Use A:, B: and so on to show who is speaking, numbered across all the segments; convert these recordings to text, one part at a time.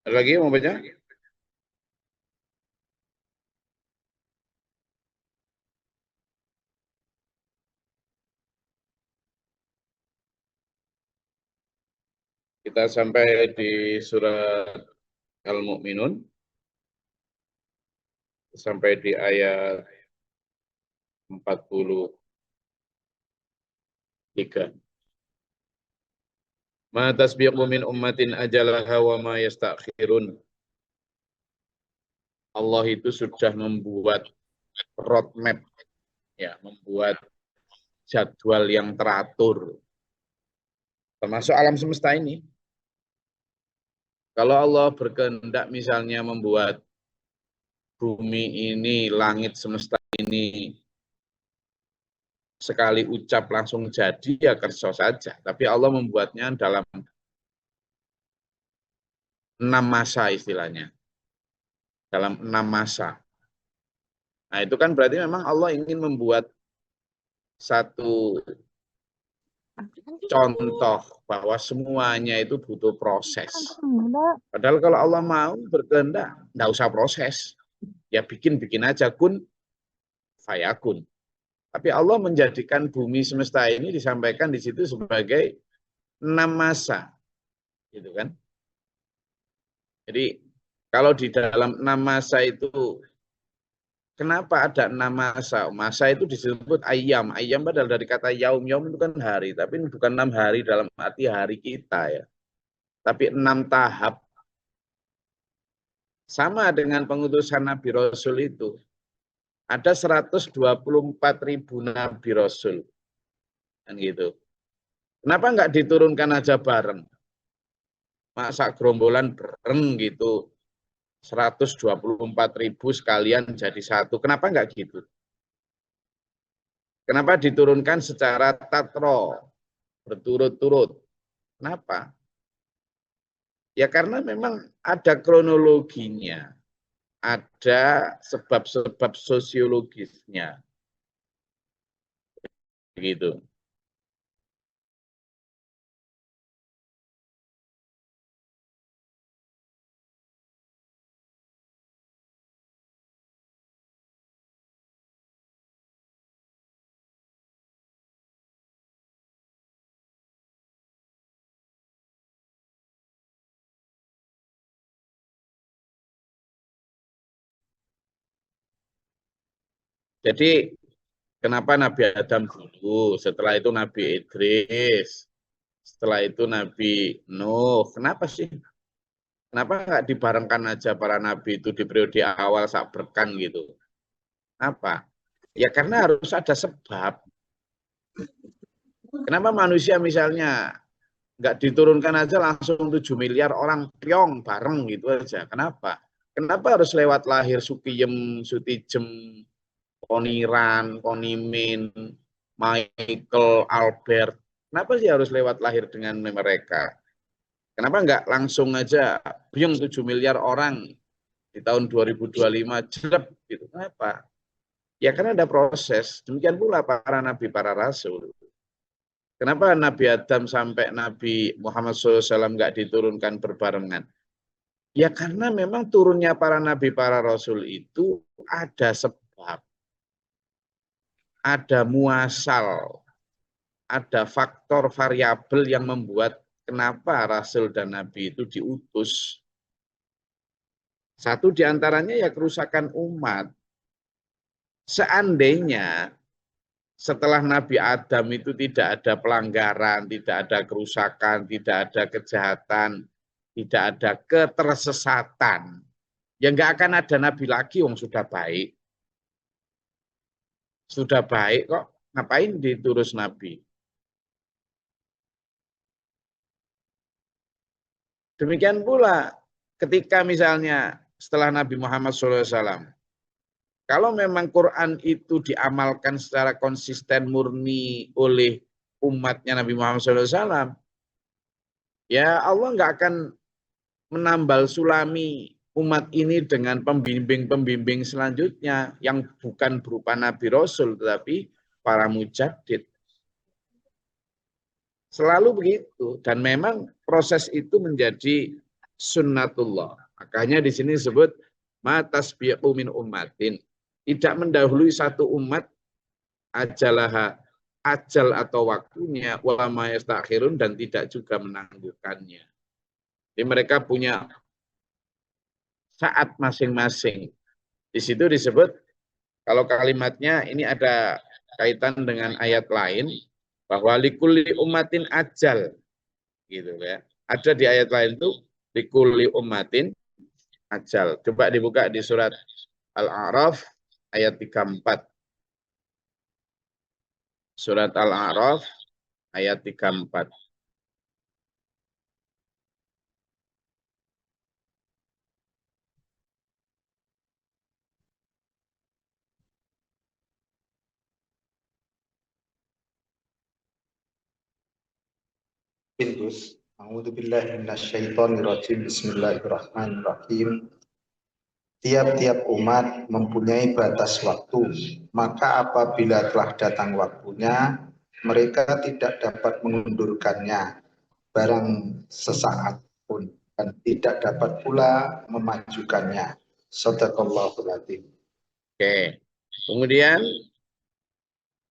A: Ada lagi mau baca? Kita sampai di surat Al-Mu'minun. Sampai di ayat 43. Ma tasbiqu min ummatin ajalaha wa ma yastakhirun. Allah itu sudah membuat roadmap, ya, membuat jadwal yang teratur. Termasuk alam semesta ini. Kalau Allah berkehendak misalnya membuat bumi ini, langit semesta ini sekali ucap langsung jadi, ya kerso saja. Tapi Allah membuatnya dalam 6 masa istilahnya. Dalam 6 masa. Nah itu kan berarti memang Allah ingin membuat satu contoh bahwa semuanya itu butuh proses. Padahal kalau Allah mau berkehendak, nggak usah proses. Ya bikin-bikin aja, kun fayakun. Tapi Allah menjadikan bumi semesta ini disampaikan di situ sebagai 6 masa. Gitu kan? Jadi kalau di dalam 6 masa itu, kenapa ada 6 masa? Masa itu disebut ayam. Ayam padahal dari kata yaum. Yaum itu kan hari. Tapi ini bukan 6 hari dalam arti hari kita ya. Tapi 6 tahap. Sama dengan pengutusan Nabi Rasul itu. Ada 124.000 Nabi Rasul. Kan gitu. Kenapa nggak diturunkan aja bareng? Masa gerombolan bareng gitu. 124.000 sekalian jadi satu. Kenapa nggak gitu? Kenapa diturunkan secara tatro, berturut-turut? Kenapa? Ya karena memang ada kronologinya, ada sebab-sebab sosiologisnya. Begitu. Jadi kenapa Nabi Adam dulu, setelah itu Nabi Idris, setelah itu Nabi Nuh. Kenapa sih? Kenapa nggak dibarengkan aja para nabi itu di periode awal saat berkan gitu? Apa? Ya karena harus ada sebab. Kenapa manusia misalnya nggak diturunkan aja langsung 7 miliar orang priong bareng gitu aja? Kenapa? Kenapa harus lewat lahir Sukiyem, Sutijem, Poniran, Ponimin, Michael, Albert? Kenapa sih harus lewat lahir dengan mereka? Kenapa nggak langsung aja biung 7 miliar orang di tahun 2025 jerep gitu? Kenapa? Ya karena ada proses. Demikian pula para nabi, para rasul. Kenapa Nabi Adam sampai Nabi Muhammad SAW nggak diturunkan berbarengan? Ya karena memang turunnya para nabi, para rasul itu ada sebab, ada muasal, ada faktor variabel yang membuat kenapa rasul dan nabi itu diutus. Satu diantaranya ya kerusakan umat. Seandainya setelah Nabi Adam itu tidak ada pelanggaran, tidak ada kerusakan, tidak ada kejahatan, tidak ada ketersesatan, ya nggak akan ada Nabi lagi, wong sudah baik. Sudah baik kok, ngapain diturus Nabi? Demikian pula ketika misalnya setelah Nabi Muhammad SAW, kalau memang Quran itu diamalkan secara konsisten murni oleh umatnya Nabi Muhammad SAW, ya Allah nggak akan menambal sulami umat ini dengan pembimbing-pembimbing selanjutnya yang bukan berupa Nabi Rasul tetapi para mujaddid. Selalu begitu dan memang proses itu menjadi sunnatullah. Makanya di sini disebut matasbiqu min ummatin. Tidak mendahului satu umat ajalaha, ajal atau waktunya, wa ma yastakhirun, dan tidak juga menangguhkannya. Jadi mereka punya saat masing-masing. Di situ disebut, kalau kalimatnya ini ada kaitan dengan ayat lain, bahwa likulli ummatin ajal, gitu ya. Ada di ayat lain itu likulli ummatin ajal. Coba dibuka di surat Al-A'raf ayat 34. Surat Al-A'raf ayat 34.
B: Gus, A'udzubillahi minasyaitonirrajim. Bismillahirrahmanirrahim. Tiap-tiap umat mempunyai batas waktu, maka apabila telah datang waktunya, mereka tidak dapat mengundurkannya barang sesaat pun, dan tidak dapat pula memajukannya. Shadaqallahul adzim.
A: Oke. Kemudian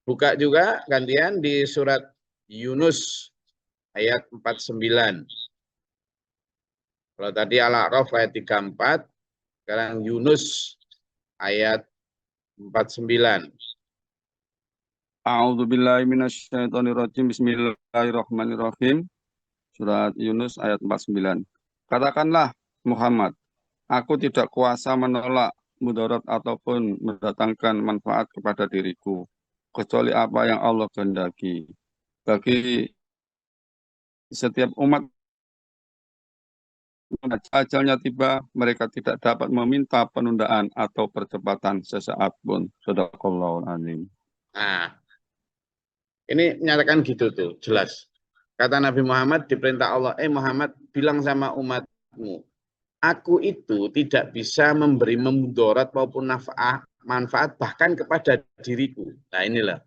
A: buka juga gantian di surat Yunus ayat 49. Kalau tadi Al-A'raf ayat 34, sekarang Yunus ayat 49.
C: A'udzubillahi minasyaitonirrajim. Bismillahirrahmanirrahim. Surat Yunus ayat 49. Katakanlah Muhammad, aku tidak kuasa menolak mudarat ataupun mendatangkan manfaat kepada diriku, kecuali apa yang Allah kehendaki. Bagi setiap umat ajalnya tiba, mereka tidak dapat meminta penundaan atau percepatan sesaat pun. Shadaqallahul adzim.
A: Nah, ini menyatakan gitu tuh, jelas. Kata Nabi Muhammad diperintah Allah, Muhammad bilang sama umatmu, aku itu tidak bisa memberi mudarat maupun manfaat bahkan kepada diriku. Nah inilah.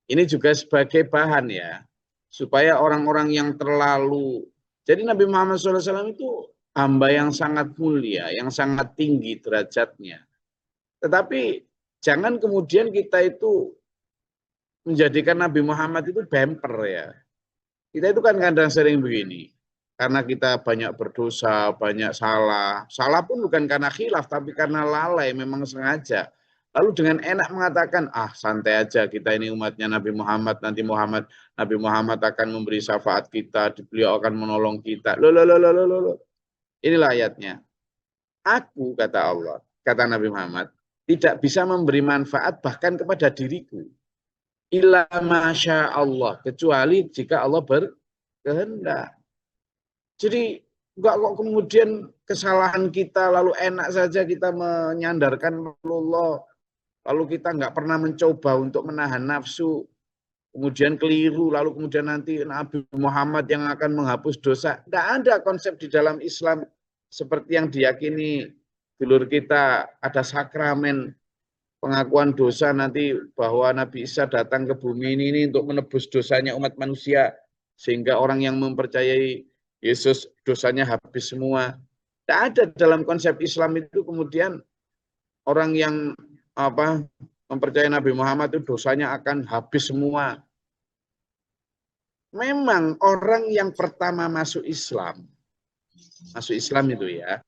A: Ini juga sebagai bahan ya, supaya orang-orang yang terlalu, jadi Nabi Muhammad SAW itu hamba yang sangat mulia, yang sangat tinggi derajatnya. Tetapi jangan kemudian kita itu menjadikan Nabi Muhammad itu bemper ya. Kita itu kan kadang sering begini, karena kita banyak berdosa, banyak salah. Salah pun bukan karena khilaf, tapi karena lalai, memang sengaja. Lalu dengan enak mengatakan, santai aja, kita ini umatnya Nabi Muhammad, nanti Nabi Muhammad akan memberi syafaat kita, beliau akan menolong kita. Loh. Inilah ayatnya. Aku, kata Allah, kata Nabi Muhammad, tidak bisa memberi manfaat bahkan kepada diriku. Illa masya Allah, kecuali jika Allah berkehendak. Jadi enggak kok kemudian kesalahan kita lalu enak saja kita menyandarkan Allah, lalu kita enggak pernah mencoba untuk menahan nafsu, kemudian keliru, lalu kemudian nanti Nabi Muhammad yang akan menghapus dosa. Enggak ada konsep di dalam Islam seperti yang diyakini dulur kita, ada sakramen pengakuan dosa nanti bahwa Nabi Isa datang ke bumi ini untuk menebus dosanya umat manusia, sehingga orang yang mempercayai Yesus dosanya habis semua. Tidak ada dalam konsep Islam itu kemudian orang yang mempercayai Nabi Muhammad itu dosanya akan habis semua. Memang orang yang pertama masuk Islam itu ya,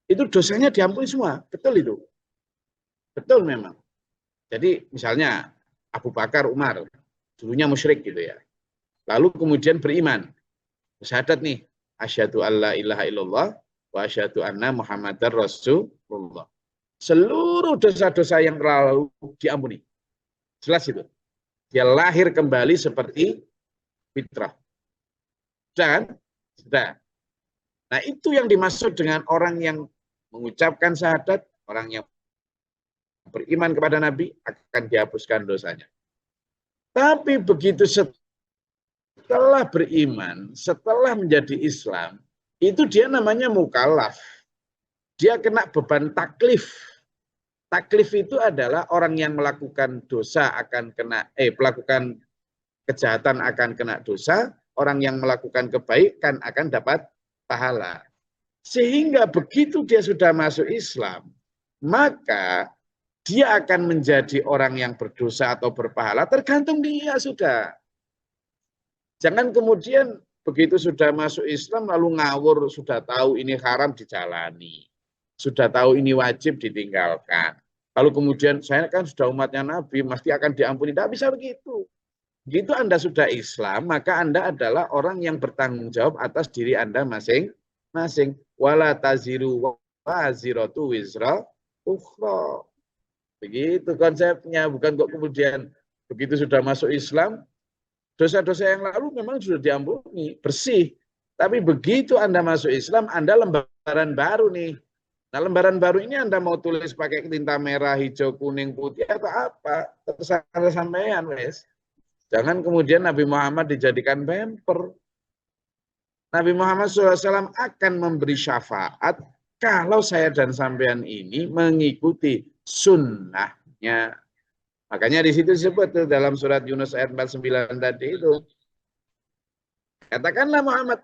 A: itu dosanya diampuni semua, betul itu. Betul memang. Jadi misalnya Abu Bakar, Umar, dulunya musyrik gitu ya. Lalu kemudian beriman. Syahadat nih, asyhadu alla ilaha illallah wa asyhadu anna Muhammadar Rasulullah. Seluruh dosa-dosa yang lalu diampuni. Jelas itu. Dia lahir kembali seperti fitrah. Dan sudah. Nah, itu yang dimaksud dengan orang yang mengucapkan syahadat, orang yang beriman kepada Nabi akan dihapuskan dosanya. Tapi begitu setelah beriman, setelah menjadi Islam, itu dia namanya mukallaf. Dia kena beban taklif. Taklif itu adalah orang yang melakukan dosa akan kena, melakukan kejahatan akan kena dosa, orang yang melakukan kebaikan akan dapat pahala. Sehingga begitu dia sudah masuk Islam, maka dia akan menjadi orang yang berdosa atau berpahala tergantung dia sudah. Jangan kemudian begitu sudah masuk Islam lalu ngawur, sudah tahu ini haram dijalani. Sudah tahu ini wajib ditinggalkan. Lalu kemudian saya kan sudah umatnya Nabi, pasti akan diampuni. Tidak bisa begitu. Begitu Anda sudah Islam, maka Anda adalah orang yang bertanggung jawab atas diri Anda masing-masing. Wala taziru waziratu wizra ukhra. Begitu konsepnya, bukan kok kemudian begitu sudah masuk Islam, dosa-dosa yang lalu memang sudah diampuni, bersih. Tapi begitu Anda masuk Islam, Anda lembaran baru nih. Nah, lembaran baru ini Anda mau tulis pakai tinta merah, hijau, kuning, putih, atau apa, terserah sampean, wes. Jangan kemudian Nabi Muhammad dijadikan bemper. Nabi Muhammad SAW akan memberi syafaat kalau saya dan sampean ini mengikuti sunnahnya. Makanya di situ disebut dalam surat Yunus ayat 49 tadi itu. Katakanlah Muhammad,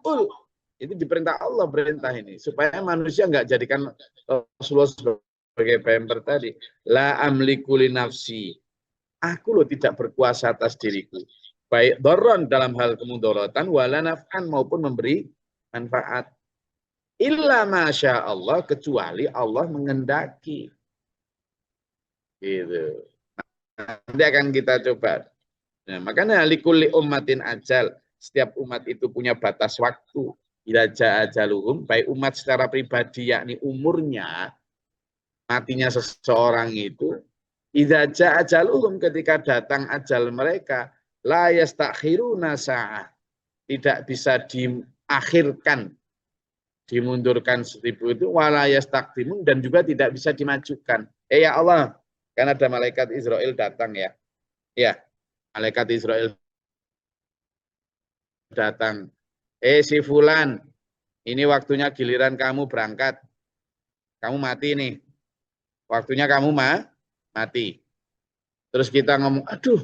A: itu diperintah Allah perintah ini. Supaya manusia nggak jadikan Rasulullah sebagai bemper tadi. La amliku li nafsi. Aku loh tidak berkuasa atas diriku. Baik doron dalam hal kemudorotan, wala naf'an maupun memberi manfaat. Illa masya Allah, kecuali Allah mengendaki. Gitu. Nanti akan kita coba. Nah, makanya likulli ummatin ajal. Setiap umat itu punya batas waktu. Ila ja'ajaluhum, baik umat secara pribadi, yakni umurnya, matinya seseorang itu, idza jaa ajaluhum, ketika datang ajal mereka, la yastakhiruna sa'ah, tidak bisa diakhirkan, dimundurkan 1000 itu, wala yastaqdimun, dan juga tidak bisa dimajukan. Ya Allah, kan ada malaikat Israel datang ya. Ya, malaikat Israel datang. Si fulan, ini waktunya giliran kamu berangkat. Kamu mati nih. Waktunya kamu mati. Terus kita ngomong, aduh,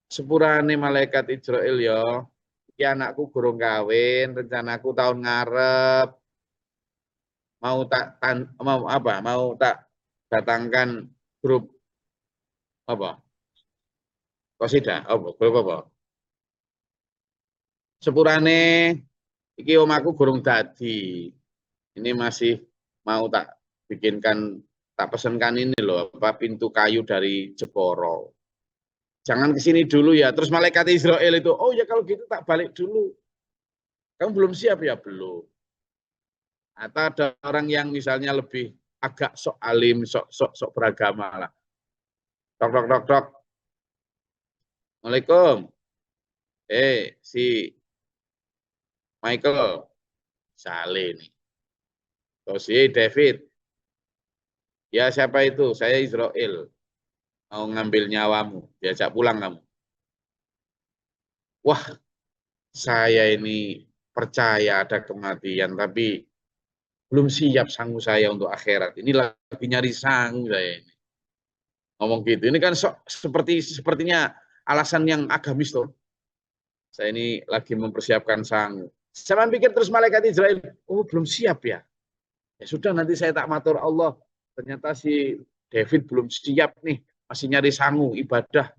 A: sepurane malaikat Israel ya. Iki anakku gurung kawin, rencanaku tahun ngarep. Mau tak datangkan grup apa? Qasidah, grup apa? Sepurane iki omaku gurung dadi. Ini masih mau tak bikinkan, tak pesenkan ini loh, apa pintu kayu dari Jeporo. Jangan ke sini dulu ya. Terus malaikat Israel itu, oh ya kalau gitu tak balik dulu. Kamu belum siap ya? Belum. Atau ada orang yang misalnya lebih agak sok alim, sok beragama lah. Tok, tok, tok, tok. Assalamualaikum. Si Michael. Saleh nih. Terus David. Ya siapa itu? Saya Israel. Mau ngambil nyawamu. Diajak pulang kamu. Wah, saya ini percaya ada kematian, tapi belum siap sangu saya untuk akhirat. Ini lagi nyari sangu saya ini. Ngomong gitu. Ini kan sepertinya alasan yang agamis tuh. Saya ini lagi mempersiapkan sangu. Saya pikir terus malaikat Israel, oh belum siap ya. Ya sudah nanti saya tak matur Allah. Ternyata si David belum siap nih, masih nyari sangu ibadah.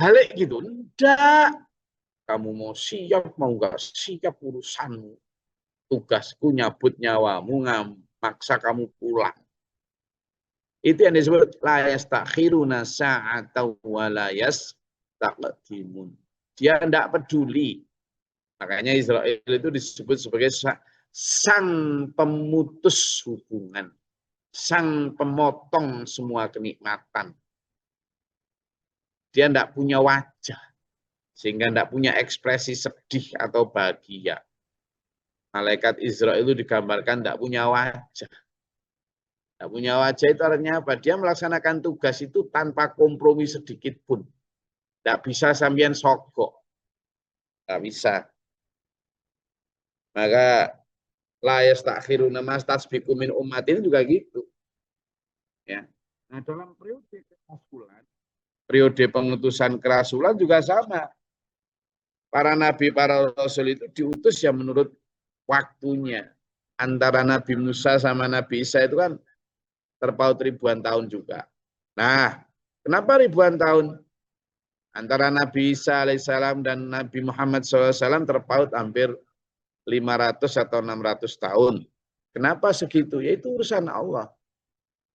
A: Balik gitu, enggak. Kamu mau siap, mau enggak siap urusanmu. Tugasku nyabut nyawamu, maksa kamu pulang. Itu yang disebut la yastakhiruna sa'atan wa la yastaqdimun. Dia enggak peduli. Makanya Israel itu disebut sebagai sang pemutus hubungan, sang pemotong semua kenikmatan. Dia tidak punya wajah, sehingga tidak punya ekspresi sedih atau bahagia. Malaikat Israel itu digambarkan tidak punya wajah. Tidak punya wajah itu artinya apa? Dia melaksanakan tugas itu tanpa kompromi sedikit pun. Tidak bisa sampean sogok. Tidak bisa. Maka la yastakhiruna mastasbiqu min ummatin juga gitu. Ya. Nah, dalam periode kerasulan, periode pengutusan kerasulan juga sama. Para nabi, para rasul itu diutus ya menurut waktunya. antara Nabi Musa sama Nabi Isa itu kan terpaut ribuan tahun juga. Nah, kenapa ribuan tahun? Antara Nabi Isa alaihissalam dan Nabi Muhammad SAW terpaut hampir 500 atau 600 tahun. Kenapa segitu? Yaitu urusan Allah.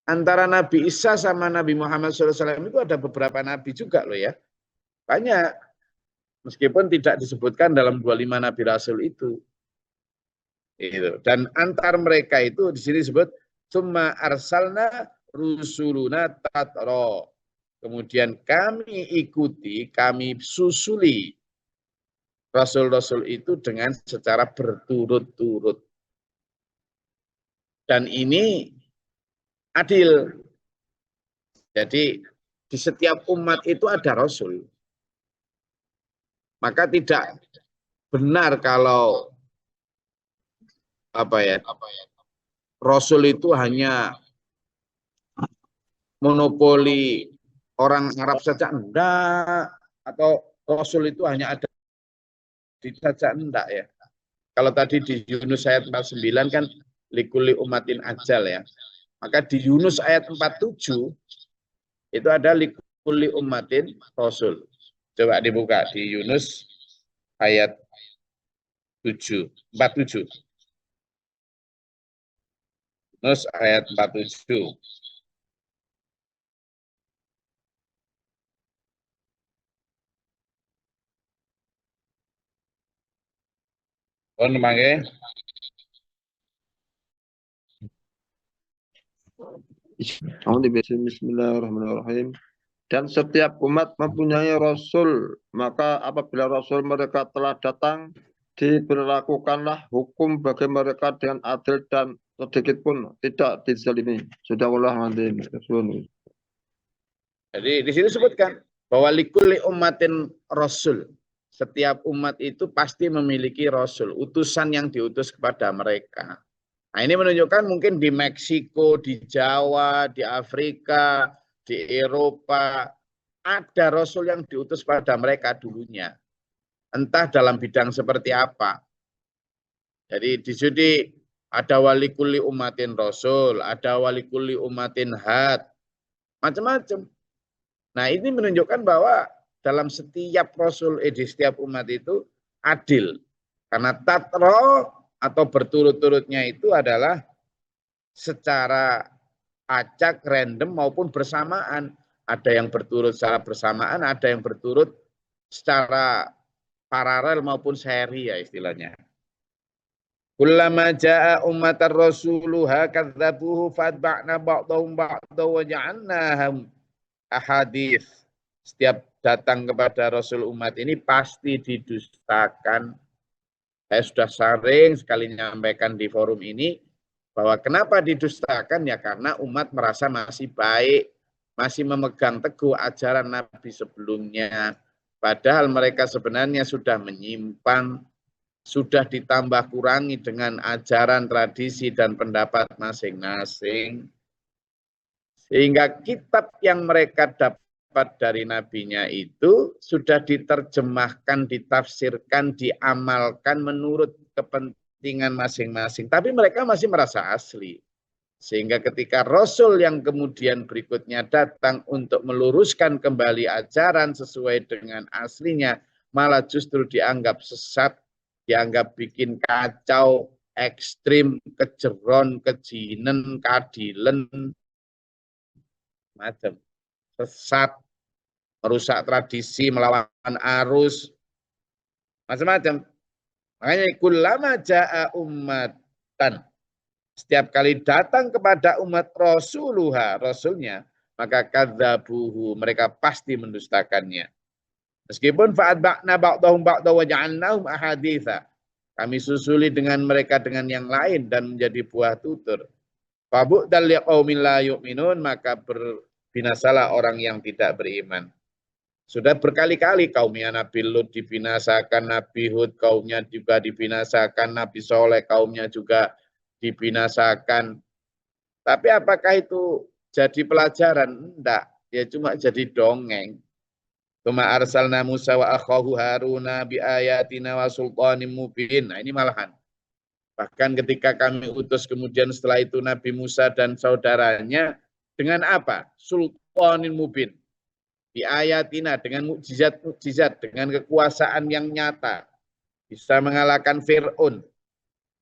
A: Antara Nabi Isa sama Nabi Muhammad SAW itu ada beberapa Nabi juga loh ya. Banyak. Meskipun tidak disebutkan dalam 25 Nabi Rasul itu. Dan antar mereka itu di sini disebut summa arsalna rusuluna tatra. Kemudian kami ikuti, kami susuli Rasul-Rasul itu dengan secara berturut-turut. Dan ini adil. Jadi di setiap umat itu ada Rasul. Maka tidak benar kalau Rasul itu hanya monopoli orang Arab saja, enggak, atau Rasul itu hanya ada di saja, enggak ya. Kalau tadi di Yunus ayat 49 kan likuli umatin ajal ya. Maka di Yunus ayat 47 itu ada likuli umatin Rasul. Coba dibuka di Yunus ayat 47. Yunus ayat 47.
D: Bismillahirrahmanirrahim. Dan setiap umat mempunyai Rasul, maka apabila Rasul mereka telah datang, diberlakukanlah hukum bagi mereka dengan adil dan sedikit pun tidak dizalimi. Sudahullah mantin.
A: Jadi di sini disebutkan bahwa likulli ummatin Rasul. Setiap umat itu pasti memiliki Rasul, utusan yang diutus kepada mereka. Nah, ini menunjukkan mungkin di Meksiko, di Jawa, di Afrika, di Eropa, ada Rasul yang diutus pada mereka dulunya. Entah dalam bidang seperti apa. Jadi di sini ada wali kulli umatin Rasul, ada wali kulli umatin had, macam-macam. Nah, ini menunjukkan bahwa dalam setiap Rasul, di setiap umat itu adil. Karena tatro atau berturut-turutnya itu adalah secara acak, random maupun bersamaan. Ada yang berturut secara bersamaan, ada yang berturut secara paralel maupun seri ya istilahnya. Kullama jaa ummatar rasuluha kadzabuhu fatba'na ba'dahum ba'dahu wa ja'alnahum ahadits. Setiap datang kepada Rasul umat ini pasti didustakan. Saya sudah sering sekali menyampaikan di forum ini bahwa kenapa didustakan ya karena umat merasa masih baik, masih memegang teguh ajaran Nabi sebelumnya. Padahal mereka sebenarnya sudah menyimpang, sudah ditambah kurangi dengan ajaran, tradisi, dan pendapat masing-masing. Sehingga kitab yang mereka dapat dari nabinya itu sudah diterjemahkan, ditafsirkan, diamalkan menurut kepentingan masing-masing. Tapi mereka masih merasa asli. Sehingga ketika Rasul yang kemudian berikutnya datang untuk meluruskan kembali ajaran sesuai dengan aslinya, malah justru dianggap sesat, dianggap bikin kacau, ekstrim, kejeron, kejinen, kadilen, macam sesat, merusak tradisi, melawan arus, macam-macam. Makanya kullama jaa ummatan, setiap kali datang kepada umat Rasuluha, Rasulnya, maka kadzabuhu, mereka pasti mendustakannya. Meskipun fa'atba'na ba'dahum ba'dahu wa ja'alnahum ahaditsa, kami susuli dengan mereka dengan yang lain dan menjadi buah tutur. Fabu'dal liqaumin la yu'minun, maka binasalah orang yang tidak beriman. Sudah berkali-kali kaumnya Nabi Lut dibinasakan, Nabi Hud kaumnya juga dibinasakan, Nabi Soleh kaumnya juga dibinasakan. Tapi apakah itu jadi pelajaran? Enggak, ya cuma jadi dongeng. Tuma arsalna Musa wa akhahu Haruna bi ayatina wa sultanim mubin. Nah, ini malahan. Bahkan ketika kami utus kemudian setelah itu Nabi Musa dan saudaranya dengan apa? Sultanin mubin. Di ayatina dengan mukjizat-mukjizat, dengan kekuasaan yang nyata. Bisa mengalahkan Fir'aun.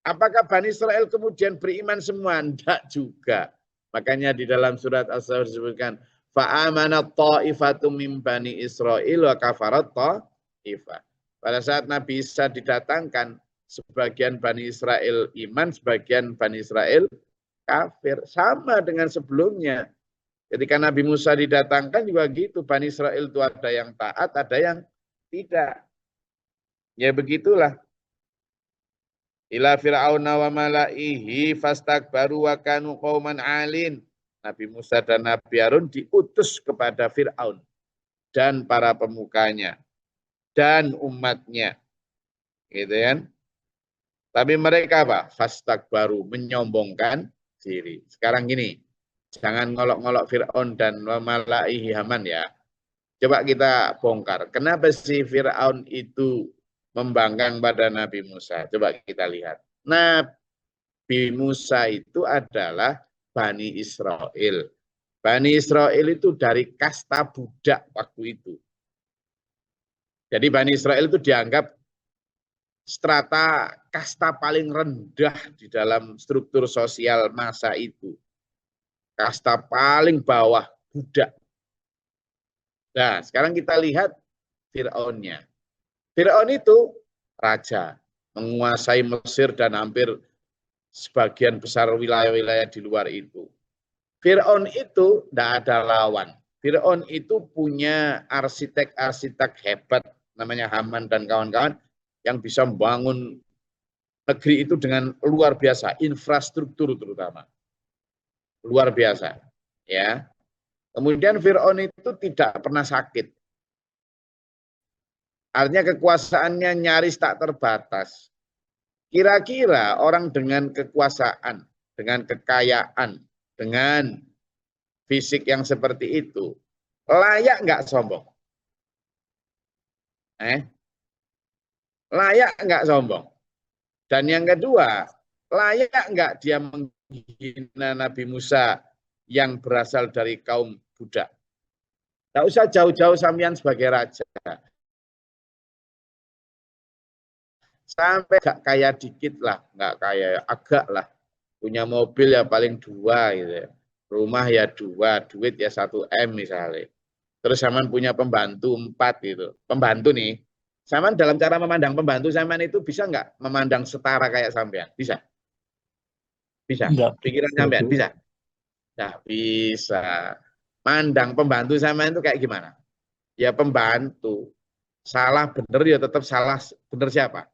A: Apakah Bani Israel kemudian beriman semua? Tidak juga. Makanya di dalam surat As-Saff disebutkan, fa'amanat ta'ifatum min Bani Israel wa kafarat ta'ifah. Pada saat Nabi Isa didatangkan, sebagian Bani Israel iman, sebagian Bani Israel kafir. Sama dengan sebelumnya. Ketika Nabi Musa didatangkan juga gitu. Bani Israel itu ada yang taat, ada yang tidak. Ya begitulah. Ila fir'auna wa mala'ihi fastakbaru wa kanu qauman 'alin. Nabi Musa dan Nabi Harun diutus kepada Fir'aun dan para pemukanya dan umatnya. Gitu kan? Tapi mereka apa? Fastakbaru, menyombongkan diri. Sekarang gini, jangan ngolok-ngolok Fir'aun dan mala'ihi Haman ya. Coba kita bongkar. Kenapa sih Fir'aun itu membangkang pada Nabi Musa? Coba kita lihat. Nabi Musa itu adalah Bani Israel. Bani Israel itu dari kasta budak waktu itu. Jadi Bani Israel itu dianggap strata kasta paling rendah di dalam struktur sosial masa itu. Kasta paling bawah, budak. Nah, sekarang kita lihat Fir'aunnya. Fir'aun itu raja, menguasai Mesir dan hampir sebagian besar wilayah-wilayah di luar itu. Fir'aun itu tidak ada lawan. Fir'aun itu punya arsitek-arsitek hebat, namanya Haman dan kawan-kawan, yang bisa membangun negeri itu dengan luar biasa, infrastruktur terutama. Luar biasa. Ya. Kemudian Fir'aun itu tidak pernah sakit. Artinya kekuasaannya nyaris tak terbatas. Kira-kira orang dengan kekuasaan, dengan kekayaan, dengan fisik yang seperti itu, layak nggak sombong? Layak nggak sombong? Dan yang kedua, layak nggak dia menghina Nabi Musa yang berasal dari kaum budak? Nggak usah jauh-jauh sampean sebagai raja. Sampai gak kaya dikit lah, nggak kaya agak lah. Punya mobil ya paling 2 gitu ya. Rumah ya 2, duit ya 1 M misalnya. Terus Saman punya pembantu 4 gitu. Pembantu nih, Saman dalam cara memandang pembantu Saman itu bisa nggak memandang setara kayak sampean? Bisa? Bisa?
E: Enggak.
A: Pikiran sampean bisa? Nah, bisa. Mandang pembantu Saman itu kayak gimana? Ya pembantu. Salah bener ya tetap salah bener siapa?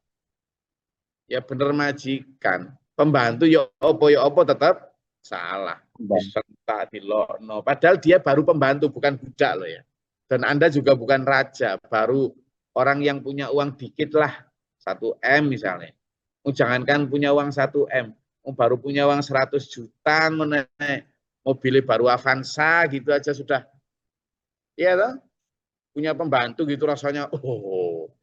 A: Ya bener majikan. Pembantu ya opo tetap salah. Disentak, dilokno. Padahal dia baru pembantu, bukan budak loh ya. Dan Anda juga bukan raja, baru orang yang punya uang dikit lah, 1 M misalnya. Jangankan punya uang 1 M, baru punya uang 100 juta, mobilnya baru Avanza gitu aja sudah. Iya toh? Punya pembantu gitu rasanya, oh.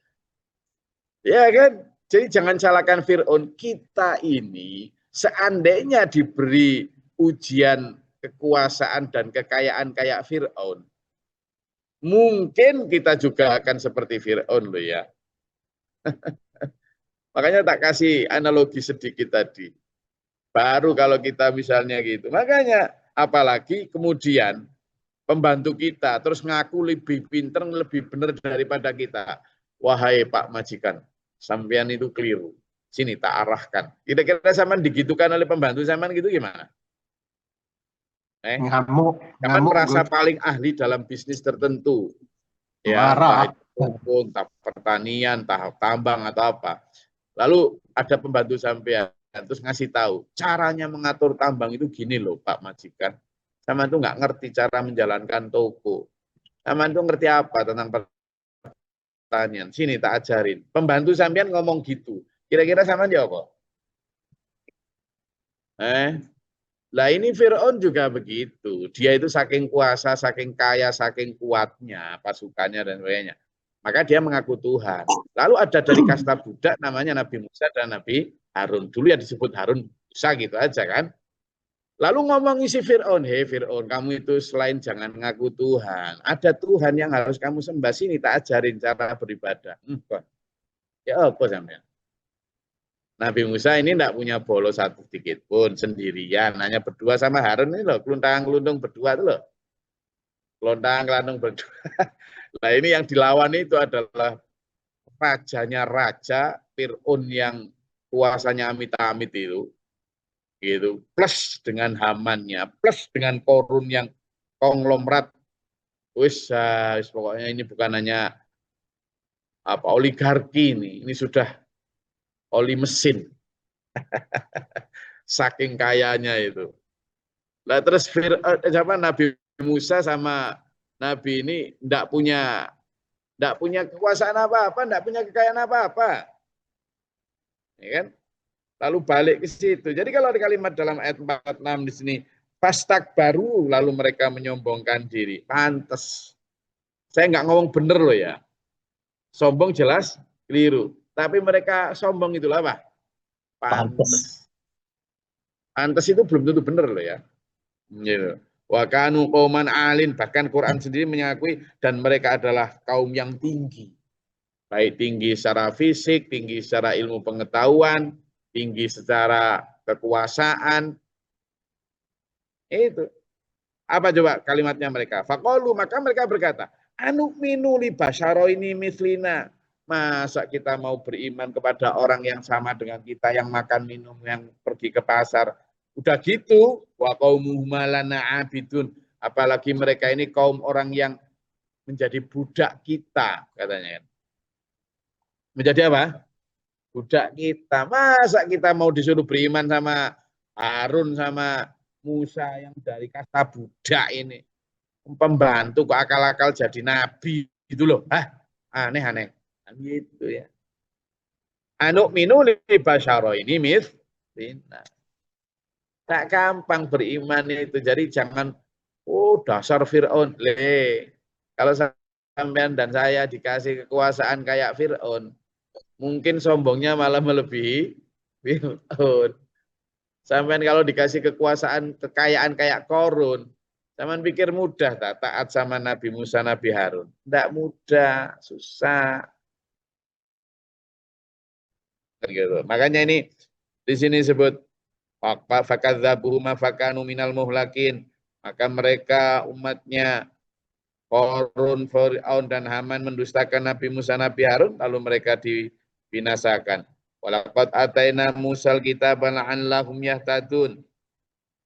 A: Ya kan? Jadi jangan salahkan Fir'aun. Kita ini seandainya diberi ujian kekuasaan dan kekayaan kayak Fir'aun, mungkin kita juga akan seperti Fir'aun loh ya. Makanya tak kasih analogi sedikit tadi. Baru kalau kita misalnya gitu. Makanya apalagi kemudian pembantu kita terus ngaku lebih pinter, lebih benar daripada kita. Wahai Pak Majikan, sampean itu keliru. Sini tak arahkan. Kira-kira Saman digitukan oleh pembantu Saman gitu gimana?
B: Ngamuk
A: merasa paling ahli dalam bisnis tertentu. Ya, entah itu hukum, entah pertanian, entah tambang atau apa. Lalu ada pembantu sampean terus ngasih tahu caranya mengatur tambang itu gini loh Pak Majikan. Saman itu nggak ngerti cara menjalankan toko. Saman itu ngerti apa tentang pertanian. Sini tak ajarin. Pembantu sampean ngomong gitu. Kira-kira Saman jawab apa? Lah ini Fir'aun juga begitu. Dia itu saking kuasa, saking kaya, saking kuatnya pasukannya dan sebagainya. Maka dia mengaku Tuhan. Lalu ada dari kasta budak namanya Nabi Musa dan Nabi Harun. Dulu ya disebut Harun Musa gitu aja kan. Lalu ngomong isi Fir'aun, hei Fir'aun, kamu itu selain jangan ngaku Tuhan, ada Tuhan yang harus kamu sembah, sini tak ajarin cara beribadah. Ya apa sampean? Nabi Musa ini tidak punya bolo satu sedikit pun, sendirian, hanya berdua sama Harun ini loh, keluntang-keluntung berdua itu loh. Kelontang-kelantung berdua. Nah ini yang dilawan itu adalah rajanya raja, Fir'aun yang kuasanya amit-amit itu. Gitu, plus dengan Hamannya, plus dengan Korun yang konglomerat, pokoknya ini bukan hanya apa oligarki ini sudah oli mesin, saking kayanya itu. Nah terus Nabi Musa sama Nabi ini tidak punya kekuasaan apa-apa, tidak punya kekayaan apa-apa, ya kan? Lalu balik ke situ. Jadi kalau di kalimat dalam ayat 46 di sini, fastak baru lalu mereka menyombongkan diri. Pantes. Saya nggak ngomong bener loh ya. Sombong jelas keliru. Tapi mereka sombong itulah apa? Pantes. Pantes itu belum tentu bener loh ya. Gitu. Wa kanu qauman alin, bahkan Quran sendiri mengakui dan mereka adalah kaum yang tinggi. Baik tinggi secara fisik, tinggi secara ilmu pengetahuan, tinggi secara kekuasaan. Itu. Apa coba kalimatnya mereka? Faqalu, maka mereka berkata, anu minu li basyaro ini mislina. Masa kita mau beriman kepada orang yang sama dengan kita, yang makan minum, yang pergi ke pasar. Udah gitu, wa qaumuhum lana abidun. Apalagi mereka ini kaum orang yang menjadi budak kita, katanya. Menjadi apa? Budak kita. Masa kita mau disuruh beriman sama Harun sama Musa yang dari kasta budak ini. Pembantu kok akal-akal jadi nabi gitu loh. Aneh-aneh. Gitu ya. Anuk minu li basyaro ini tak gampang beriman itu. Jadi jangan dasar Fir'aun. Kalau sampean dan saya dikasih kekuasaan kayak Fir'aun, mungkin sombongnya malah melebihi Fir'aun. Sampean kalau dikasih kekuasaan, kekayaan kayak Korun, sampean pikir mudah tak taat sama Nabi Musa, Nabi Harun? Tidak mudah, susah. Gitu. Makanya ini di sini sebut fakadzabuhuma fakanu minal muhlakin. Maka mereka umatnya Korun, Fir'aun dan Haman mendustakan Nabi Musa, Nabi Harun, lalu mereka dibinasakan. Walaqad ataina Musal kitaba la'allahum yahtadun.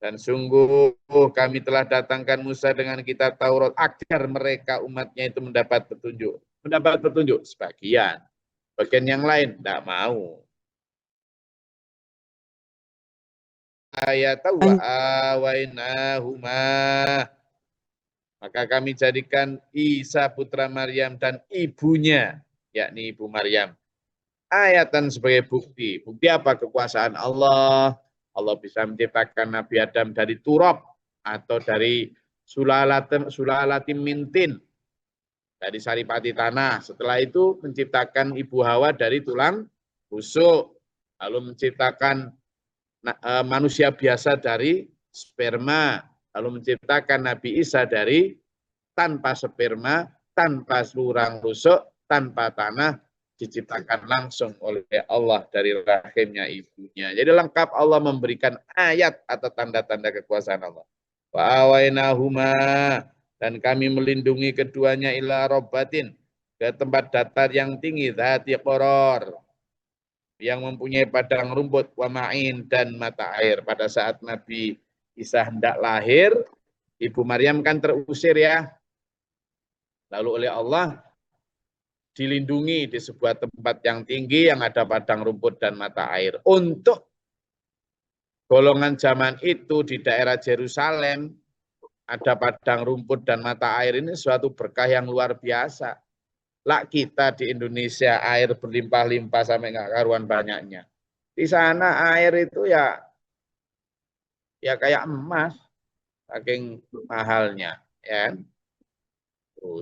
A: Dan sungguh kami telah datangkan Musa dengan kitab Taurat agar mereka umatnya itu mendapat petunjuk. Mendapat petunjuk sebagian. Bagian yang lain tidak mau. Ayat wa awainahuma. Maka kami jadikan Isa putra Maryam dan ibunya, yakni ibu Maryam, ayatan sebagai bukti. Bukti apa? Kekuasaan Allah. Allah bisa menciptakan Nabi Adam dari turab atau dari sulalatim mintin, dari saripati tanah. Setelah itu menciptakan Ibu Hawa dari tulang rusuk. Lalu menciptakan manusia biasa dari sperma. Lalu menciptakan Nabi Isa dari tanpa sperma, tanpa tulang rusuk, tanpa tanah, diciptakan langsung oleh Allah dari rahimnya ibunya. Jadi lengkap Allah memberikan ayat atau tanda-tanda kekuasaan Allah. Wa awainahuma, dan kami melindungi keduanya ila robbatin, ke tempat datar yang tinggi, dzati qoror, yang mempunyai padang rumput, wa ma'in, dan mata air. Pada saat Nabi Isa hendak lahir, Ibu Maryam kan terusir ya. Lalu oleh Allah dilindungi di sebuah tempat yang tinggi yang ada padang rumput dan mata air. Untuk golongan zaman itu di daerah Yerusalem ada padang rumput dan mata air, ini suatu berkah yang luar biasa. Lah kita di Indonesia air berlimpah-limpah sampai nggak karuan banyaknya. Di sana air itu ya kayak emas, saking mahalnya, ya.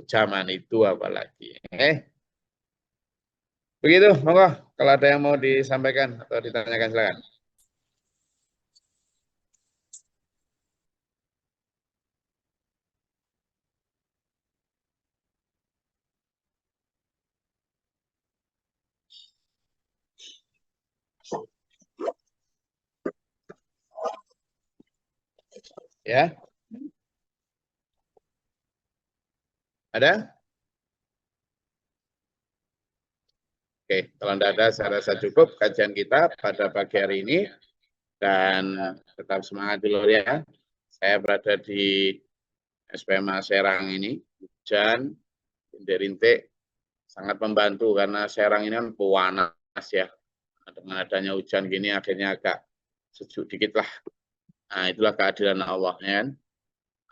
A: Zaman itu apalagi. Begitu, monggo. Kalau ada yang mau disampaikan atau ditanyakan silakan. Ya, ada? Oke, kalau tidak ada, saya rasa cukup kajian kita pada pagi hari ini. Dan tetap semangat dulu ya. Saya berada di SPMA Serang ini, hujan, rintik-rintik, sangat membantu karena Serang ini kan panas ya. Dengan adanya hujan gini akhirnya agak sejuk dikit lah. Nah, itulah keadilan Allah ya kan.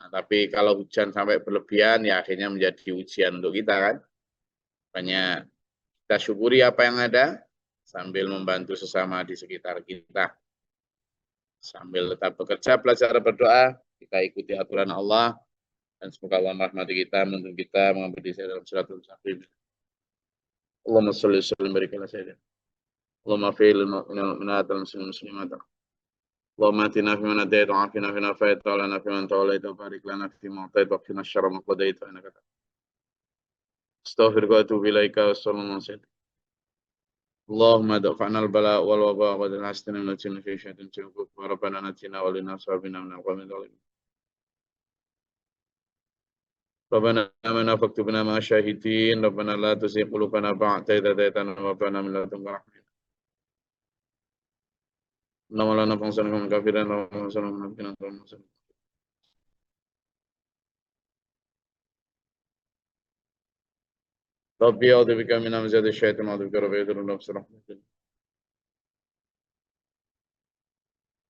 A: Nah, tapi kalau hujan sampai berlebihan ya akhirnya menjadi ujian untuk kita kan. Makanya kita syukuri apa yang ada sambil membantu sesama di sekitar kita. Sambil tetap bekerja, belajar berdoa, kita ikuti aturan Allah dan semoga Allah merahmati kita, menuntun kita, mengambil diri dalam siratul mustaqim. Allahumma sholli wa sallim barik ala sayyidina. Allahumma fil mu'minat wal muslimat. Allahumma atina fi man hadayt wa afina fi man afayt wa lana fi man tawallayt wa barik lana fi ma atayt wa qina syarra ma qadayt wa innaka astaghfiruka wa atubu ilaika wa sallallahu alaihi wasallam. اللهم دفعنا البلاء والوباء وجعلنا من الجن في شيء تنكف وربنا نجنا ولنا صابنا من القوم الظالمين ربنا آمنا فاكتبنا مع الشاهدين ربنا لا تزغ قلوبنا بعد إذ هديتنا وهب لنا من لدنك رحمة إنما لا نفعل من كافرين ومن من ربي أعوذ بك من همزات الشياطين وأعوذ بك رب يحضرون نفس رحمة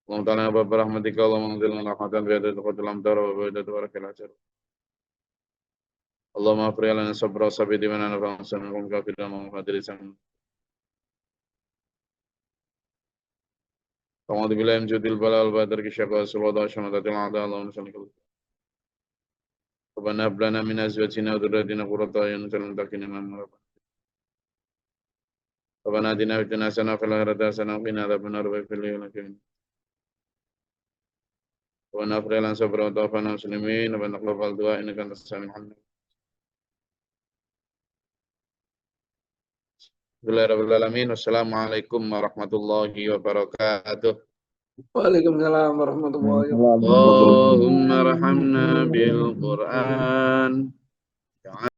A: اللهم تعالى باب رحمتك اللهم انزل لنا رحمة بيدك قتل الأمطار وبيدك تبارك العشر اللهم أفرغ لنا صبرا وصبر دمنا نفعنا من كافرين ومهاجر سمنا أعوذ بالله من جود البلاء والبدر كشفاء السواد وشماتة الأعداء اللهم صل على ربنا هب لنا من أزواجنا وذرياتنا قرة أعين واجعلنا للمتقين إماما ربنا آتنا في الدنيا حسنة وفي الآخرة حسنة وقنا عذاب النار واغفر لي ولنا ربنا أفرغ لنا صبرا وتوفنا مسلمين ربنا اقبل الدعاء إنك أنت السميع العليم Bismillahirrahmanirrahim. Wassalamualaikum warahmatullahi wabarakatuh.
E: Waalaikumsalam warahmatullahi wabarakatuh.
A: Allahumma rahamna bil Qur'an.